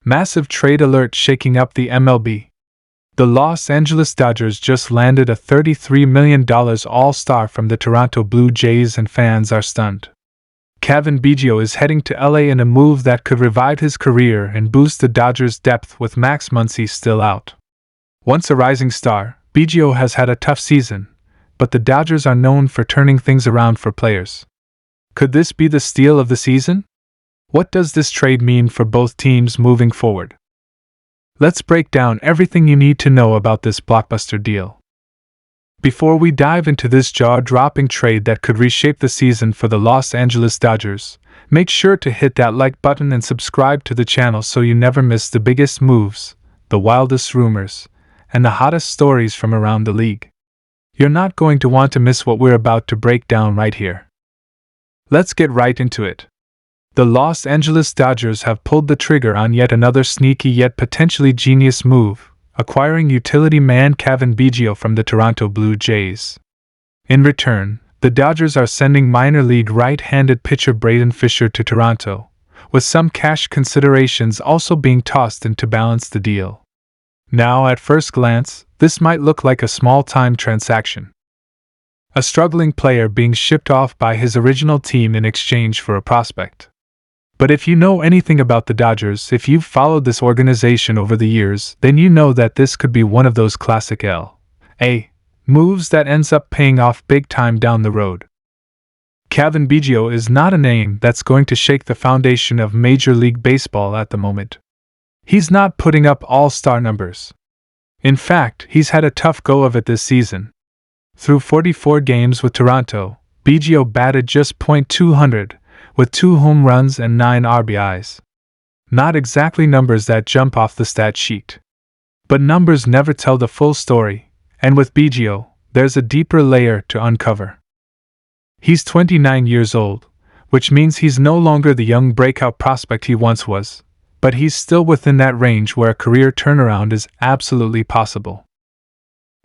Massive trade alert shaking up the MLB. The Los Angeles Dodgers just landed a $33 million all-star from the Toronto Blue Jays and fans are stunned. Cavan Biggio is heading to LA in a move that could revive his career and boost the Dodgers' depth with Max Muncy still out. Once a rising star, Biggio has had a tough season, but the Dodgers are known for turning things around for players. Could this be the steal of the season? What does this trade mean for both teams moving forward? Let's break down everything you need to know about this blockbuster deal. Before we dive into this jaw-dropping trade that could reshape the season for the Los Angeles Dodgers, make sure to hit that like button and subscribe to the channel so you never miss the biggest moves, the wildest rumors, and the hottest stories from around the league. You're not going to want to miss what we're about to break down right here. Let's get right into it. The Los Angeles Dodgers have pulled the trigger on yet another sneaky yet potentially genius move, acquiring utility man Cavan Biggio from the Toronto Blue Jays. In return, the Dodgers are sending minor league right-handed pitcher Braden Fisher to Toronto, with some cash considerations also being tossed in to balance the deal. Now, at first glance, this might look like a small-time transaction. A struggling player being shipped off by his original team in exchange for a prospect. But if you know anything about the Dodgers, if you've followed this organization over the years, then you know that this could be one of those classic L.A. moves that ends up paying off big time down the road. Cavan Biggio is not a name that's going to shake the foundation of Major League Baseball at the moment. He's not putting up all-star numbers. In fact, he's had a tough go of it this season. Through 44 games with Toronto, Biggio batted just .200, with 2 home runs and 9 RBIs. Not exactly numbers that jump off the stat sheet. But numbers never tell the full story, and with Biggio, there's a deeper layer to uncover. He's 29 years old, which means he's no longer the young breakout prospect he once was, but he's still within that range where a career turnaround is absolutely possible.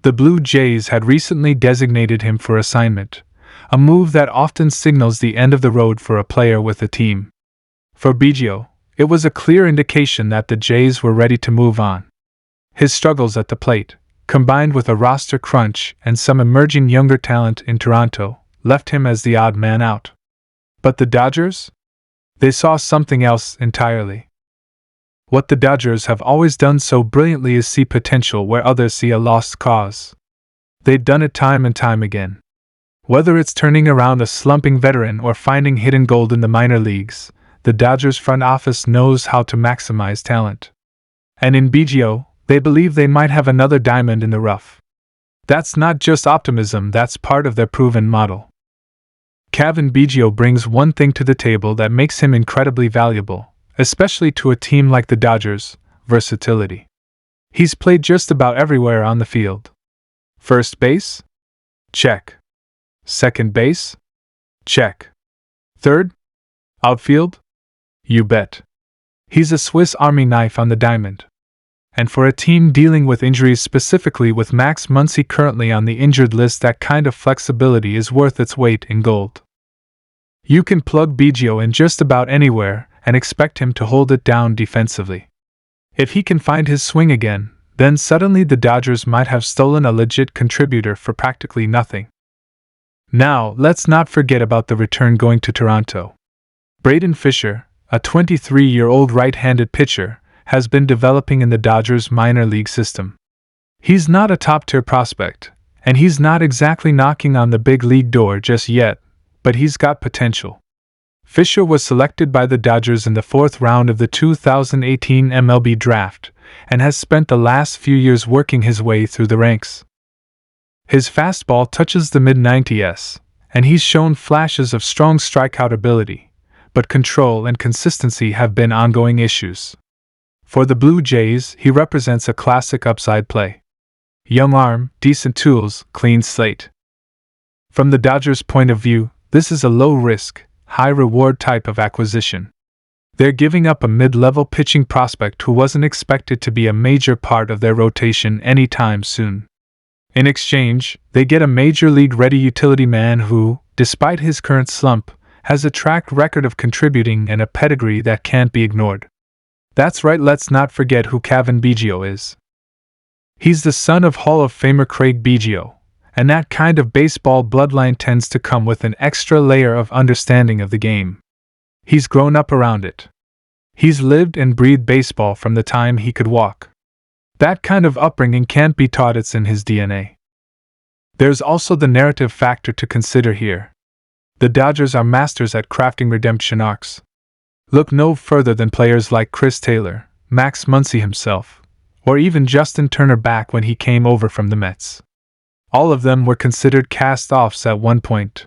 The Blue Jays had recently designated him for assignment, a move that often signals the end of the road for a player with a team. For Biggio, it was a clear indication that the Jays were ready to move on. His struggles at the plate, combined with a roster crunch and some emerging younger talent in Toronto, left him as the odd man out. But the Dodgers? They saw something else entirely. What the Dodgers have always done so brilliantly is see potential where others see a lost cause. They've done it time and time again. Whether it's turning around a slumping veteran or finding hidden gold in the minor leagues, the Dodgers front office knows how to maximize talent. And in Biggio, they believe they might have another diamond in the rough. That's not just optimism, that's part of their proven model. Cavan Biggio brings one thing to the table that makes him incredibly valuable, especially to a team like the Dodgers: versatility. He's played just about everywhere on the field. First base? Check. Second base? Check. Third? Outfield? You bet. He's a Swiss Army knife on the diamond. And for a team dealing with injuries, specifically with Max Muncy currently on the injured list, that kind of flexibility is worth its weight in gold. You can plug Biggio in just about anywhere and expect him to hold it down defensively. If he can find his swing again, then suddenly the Dodgers might have stolen a legit contributor for practically nothing. Now, let's not forget about the return going to Toronto. Braden Fisher, a 23-year-old right-handed pitcher, has been developing in the Dodgers' minor league system. He's not a top-tier prospect, and he's not exactly knocking on the big league door just yet, but he's got potential. Fisher was selected by the Dodgers in the 4th round of the 2018 MLB draft, and has spent the last few years working his way through the ranks. His fastball touches the mid-90s, and he's shown flashes of strong strikeout ability, but control and consistency have been ongoing issues. For the Blue Jays, he represents a classic upside play. Young arm, decent tools, clean slate. From the Dodgers' point of view, this is a low-risk, high-reward type of acquisition. They're giving up a mid-level pitching prospect who wasn't expected to be a major part of their rotation anytime soon. In exchange, they get a major league-ready utility man who, despite his current slump, has a track record of contributing and a pedigree that can't be ignored. That's right, let's not forget who Kevin Biggio is. He's the son of Hall of Famer Craig Biggio, and that kind of baseball bloodline tends to come with an extra layer of understanding of the game. He's grown up around it. He's lived and breathed baseball from the time he could walk. That kind of upbringing can't be taught, it's in his DNA. There's also the narrative factor to consider here. The Dodgers are masters at crafting redemption arcs. Look no further than players like Chris Taylor, Max Muncy himself, or even Justin Turner back when he came over from the Mets. All of them were considered cast-offs at one point.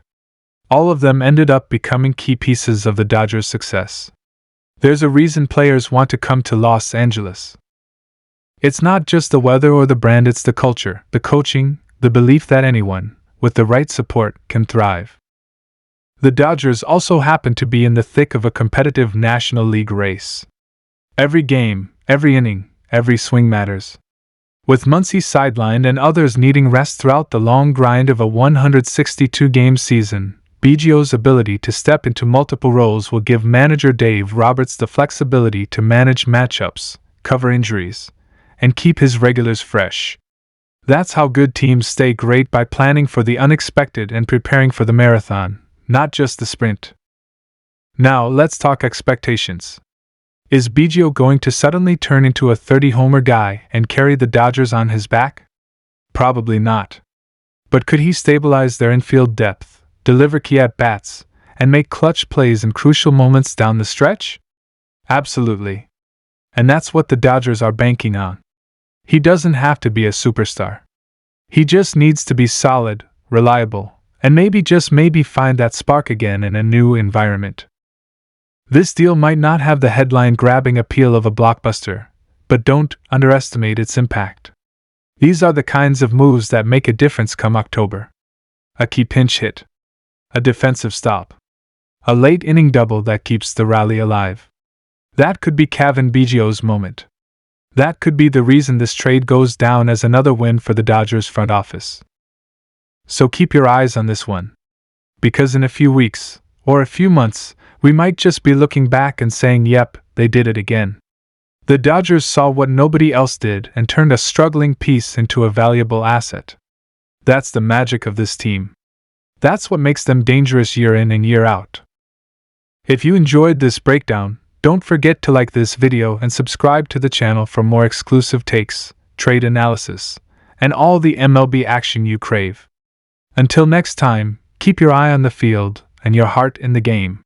All of them ended up becoming key pieces of the Dodgers' success. There's a reason players want to come to Los Angeles. It's not just the weather or the brand, it's the culture, the coaching, the belief that anyone, with the right support, can thrive. The Dodgers also happen to be in the thick of a competitive National League race. Every game, every inning, every swing matters. With Muncy sidelined and others needing rest throughout the long grind of a 162-game season, Biggio's ability to step into multiple roles will give manager Dave Roberts the flexibility to manage matchups, cover injuries, and keep his regulars fresh. That's how good teams stay great, by planning for the unexpected and preparing for the marathon, not just the sprint. Now let's talk expectations. Is Biggio going to suddenly turn into a 30-homer guy and carry the Dodgers on his back? Probably not. But could he stabilize their infield depth, deliver key at-bats, and make clutch plays in crucial moments down the stretch? Absolutely. And that's what the Dodgers are banking on. He doesn't have to be a superstar. He just needs to be solid, reliable, and maybe find that spark again in a new environment. This deal might not have the headline-grabbing appeal of a blockbuster, but don't underestimate its impact. These are the kinds of moves that make a difference come October. A key pinch hit. A defensive stop. A late-inning double that keeps the rally alive. That could be Kevin Biggio's moment. That could be the reason this trade goes down as another win for the Dodgers front office. So keep your eyes on this one. Because in a few weeks, or a few months, we might just be looking back and saying, yep, they did it again. The Dodgers saw what nobody else did and turned a struggling piece into a valuable asset. That's the magic of this team. That's what makes them dangerous year in and year out. If you enjoyed this breakdown, don't forget to like this video and subscribe to the channel for more exclusive takes, trade analysis, and all the MLB action you crave. Until next time, keep your eye on the field and your heart in the game.